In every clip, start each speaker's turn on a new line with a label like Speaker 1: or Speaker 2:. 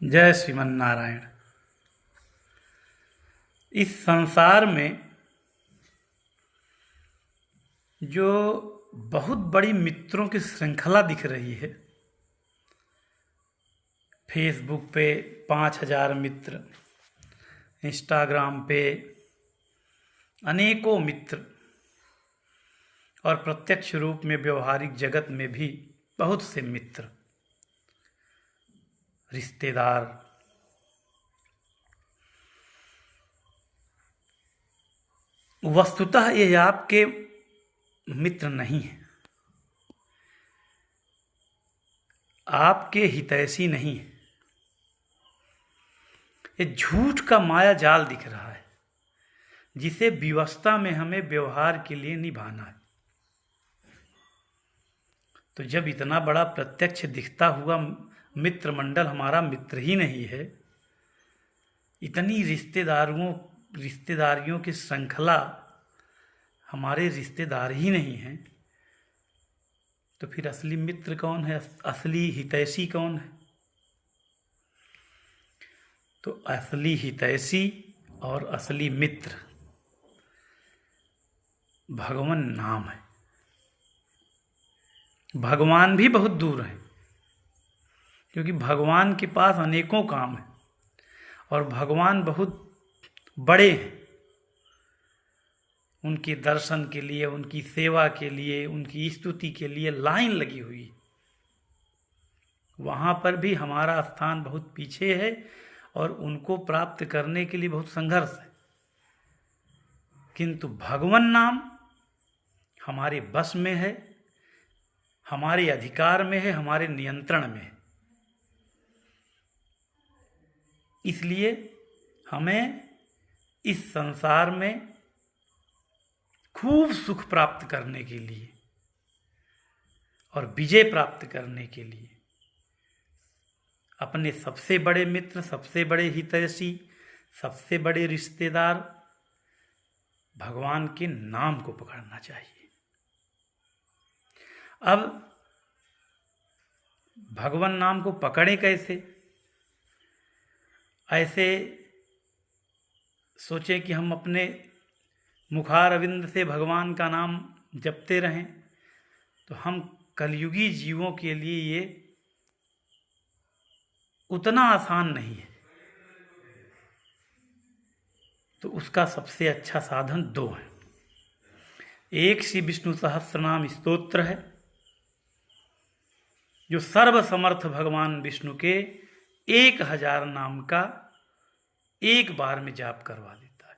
Speaker 1: जय श्रीमन नारायण। इस संसार में जो बहुत बड़ी मित्रों की श्रृंखला दिख रही है, फेसबुक पे 5,000 मित्र, इंस्टाग्राम पे अनेकों मित्र और प्रत्यक्ष रूप में व्यवहारिक जगत में भी बहुत से मित्र, रिश्तेदार, वस्तुतः ये आपके मित्र नहीं है, आपके हितैषी नहीं है। ये झूठ का माया जाल दिख रहा है जिसे विवशता में हमें व्यवहार के लिए निभाना है। तो जब इतना बड़ा प्रत्यक्ष दिखता हुआ मित्र मंडल हमारा मित्र ही नहीं है, इतनी रिश्तेदारियों की श्रृंखला हमारे रिश्तेदार ही नहीं हैं, तो फिर असली मित्र कौन है, असली हितैषी कौन है? तो असली हितैषी और असली मित्र भगवान नाम है। भगवान भी बहुत दूर है, क्योंकि भगवान के पास अनेकों काम है और भगवान बहुत बड़े हैं। उनके दर्शन के लिए, उनकी सेवा के लिए, उनकी स्तुति के लिए लाइन लगी हुई। वहाँ पर भी हमारा स्थान बहुत पीछे है और उनको प्राप्त करने के लिए बहुत संघर्ष है। किंतु भगवान नाम हमारे बस में है, हमारे अधिकार में है, हमारे नियंत्रण में है। इसलिए हमें इस संसार में खूब सुख प्राप्त करने के लिए और विजय प्राप्त करने के लिए अपने सबसे बड़े मित्र, सबसे बड़े हितैषी, सबसे बड़े रिश्तेदार भगवान के नाम को पकड़ना चाहिए। अब भगवान नाम को पकड़े कैसे? ऐसे सोचें कि हम अपने मुखारविंद से भगवान का नाम जपते रहें, तो हम कलयुगी जीवों के लिए ये उतना आसान नहीं है। तो उसका सबसे अच्छा साधन दो है। एक श्री विष्णु सहस्त्रनाम स्तोत्र है, जो सर्वसमर्थ भगवान विष्णु के 1000 नाम का एक बार में जाप करवा देता है।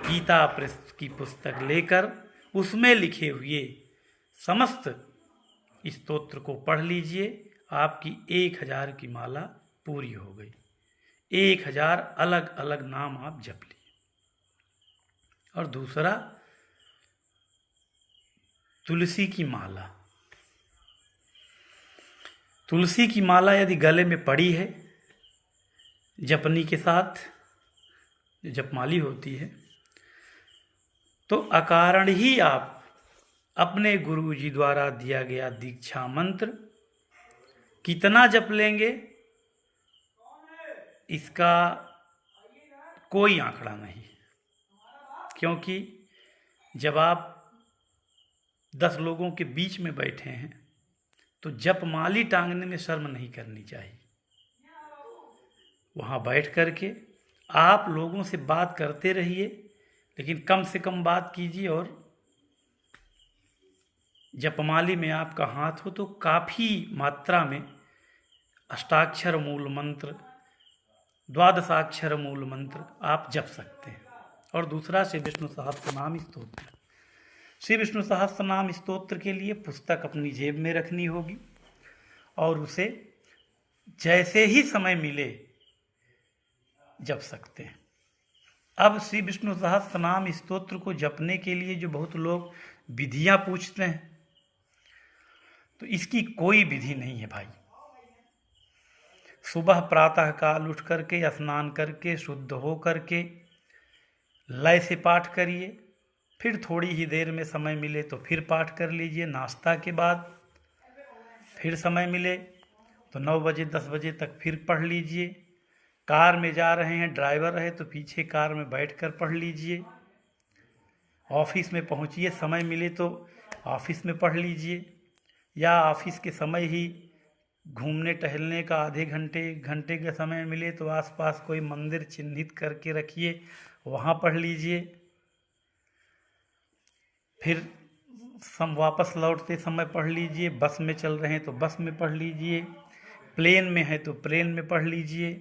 Speaker 1: गीता प्रेस की पुस्तक लेकर उसमें लिखे हुए समस्त स्तोत्र को पढ़ लीजिए, आपकी 1000 की माला पूरी हो गई। 1000 अलग अलग नाम आप जप लिए। और दूसरा, तुलसी की माला। तुलसी की माला यदि गले में पड़ी है, जपनी के साथ जो जपमाली होती है, तो अकारण ही आप अपने गुरु जी द्वारा दिया गया दीक्षा मंत्र कितना जप लेंगे, इसका कोई आंकड़ा नहीं। क्योंकि जब आप 10 लोगों के बीच में बैठे हैं तो जपमाली टांगने में शर्म नहीं करनी चाहिए। वहाँ बैठ करके आप लोगों से बात करते रहिए, लेकिन कम से कम बात कीजिए। और जपमाली में आपका हाथ हो तो काफ़ी मात्रा में अष्टाक्षर मूल मंत्र, 12 मूल मंत्र आप जप सकते हैं। और दूसरा श्री विष्णु सहस्त्रनाम स्तोत्र। श्री विष्णु सहस्त्रनाम स्तोत्र के लिए पुस्तक अपनी जेब में रखनी होगी और उसे जैसे ही समय मिले जप सकते हैं। अब श्री विष्णु सहस्त्रनाम स्तोत्र को जपने के लिए जो बहुत लोग विधियां पूछते हैं, तो इसकी कोई विधि नहीं है भाई। सुबह प्रातः काल उठ करके, स्नान करके, शुद्ध हो करके लय से पाठ करिए। फिर थोड़ी ही देर में समय मिले तो फिर पाठ कर लीजिए। नाश्ता के बाद फिर समय मिले तो 9 बजे 10 बजे तक फिर पढ़ लीजिए। कार में जा रहे हैं, ड्राइवर है तो पीछे कार में बैठकर पढ़ लीजिए। ऑफिस में पहुंचिए, समय मिले तो ऑफिस में पढ़ लीजिए, या ऑफिस के समय ही घूमने टहलने का आधे घंटे 1 घंटे का समय मिले तो आसपास कोई मंदिर चिन्हित करके रखिए, वहाँ पढ़ लीजिए। फिर वापस लौटते समय पढ़ लीजिए। बस में चल रहे हैं तो बस में पढ़ लीजिए, प्लेन में है तो प्लेन में पढ़ लीजिए।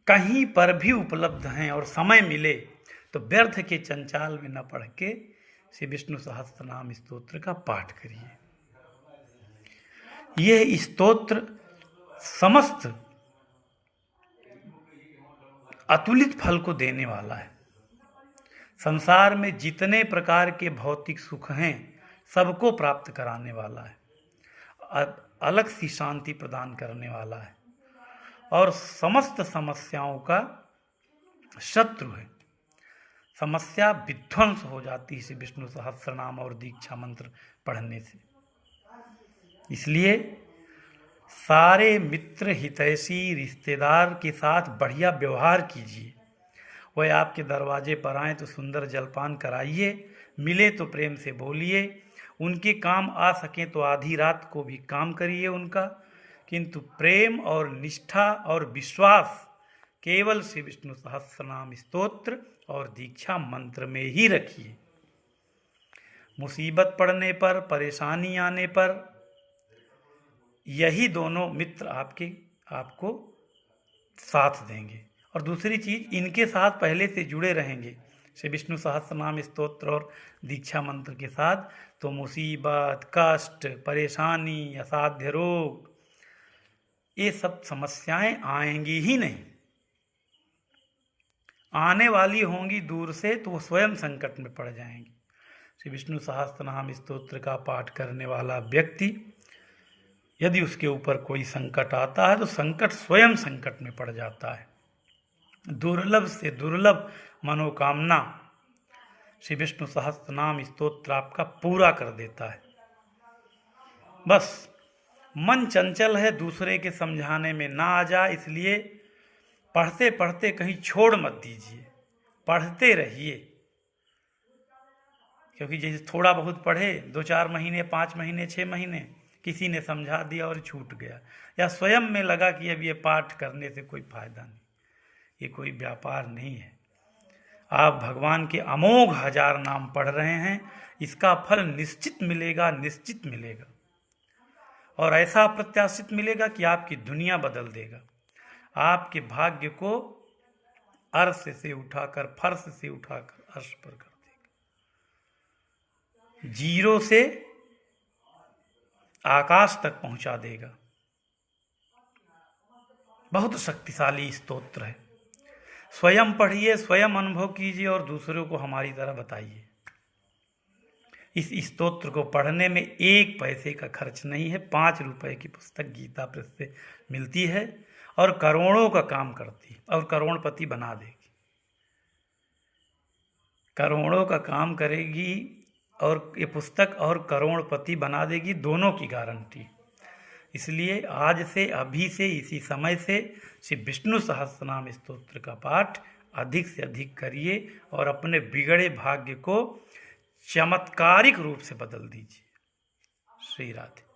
Speaker 1: कहीं पर भी उपलब्ध हैं और समय मिले तो व्यर्थ के चंचाल में न पढ़ के श्री विष्णु सहस्त्रनाम स्तोत्र का पाठ करिए। यह स्तोत्र समस्त अतुलित फल को देने वाला है। संसार में जितने प्रकार के भौतिक सुख हैं सबको प्राप्त कराने वाला है, अलग सी शांति प्रदान करने वाला है और समस्त समस्याओं का शत्रु है। समस्या विध्वंस हो जाती है श्री विष्णु सहस्त्रनाम और दीक्षा मंत्र पढ़ने से। इसलिए सारे मित्र हितैषी रिश्तेदार के साथ बढ़िया व्यवहार कीजिए। वह आपके दरवाजे पर आए तो सुंदर जलपान कराइए, मिले तो प्रेम से बोलिए, उनके काम आ सकें तो आधी रात को भी काम करिए उनका, किंतु प्रेम और निष्ठा और विश्वास केवल श्री विष्णु सहस्त्रनाम स्तोत्र और दीक्षा मंत्र में ही रखिए। मुसीबत पड़ने पर, परेशानी आने पर यही दोनों मित्र आपको साथ देंगे। और दूसरी चीज, इनके साथ पहले से जुड़े रहेंगे श्री विष्णु सहस्त्रनाम स्तोत्र और दीक्षा मंत्र के साथ, तो मुसीबत, कष्ट, परेशानी, असाध्य रोग, ये सब समस्याएं आएंगी ही नहीं। आने वाली होंगी दूर से तो वो स्वयं संकट में पड़ जाएंगी। श्री विष्णु सहस्त्रनाम स्तोत्र का पाठ करने वाला व्यक्ति यदि उसके ऊपर कोई संकट आता है तो संकट स्वयं संकट में पड़ जाता है। दुर्लभ से दुर्लभ मनोकामना श्री विष्णु सहस्त्रनाम स्तोत्र आपका पूरा कर देता है। बस मन चंचल है, दूसरे के समझाने में ना आ जा, इसलिए पढ़ते पढ़ते कहीं छोड़ मत दीजिए, पढ़ते रहिए। क्योंकि जैसे थोड़ा बहुत पढ़े, 2-4 महीने, 5 महीने, 6 महीने, किसी ने समझा दिया और छूट गया, या स्वयं में लगा कि अब ये पाठ करने से कोई फायदा नहीं, ये कोई व्यापार नहीं है। आप भगवान के अमोघ 1000 नाम पढ़ रहे हैं, इसका फल निश्चित मिलेगा, निश्चित मिलेगा, और ऐसा प्रत्याशित मिलेगा कि आपकी दुनिया बदल देगा। आपके भाग्य को अर्श से उठाकर, फर्श से उठाकर अर्श पर कर देगा, जीरो से आकाश तक पहुंचा देगा। बहुत शक्तिशाली स्तोत्र है। स्वयं पढ़िए, स्वयं अनुभव कीजिए और दूसरों को हमारी तरह बताइए। इस स्तोत्र को पढ़ने में 1 पैसे का खर्च नहीं है। 5 रुपए की पुस्तक गीता प्रेस से मिलती है और करोड़ों का काम करती है और करोड़पति बना देगी। करोड़ों का काम करेगी और ये पुस्तक और करोड़पति बना देगी, दोनों की गारंटी। इसलिए आज से, अभी से, इसी समय से श्री विष्णु सहस्त्रनाम स्तोत्र का पाठ अधिक से अधिक करिए और अपने बिगड़े भाग्य को चमत्कारिक रूप से बदल दीजिए। श्री राधे।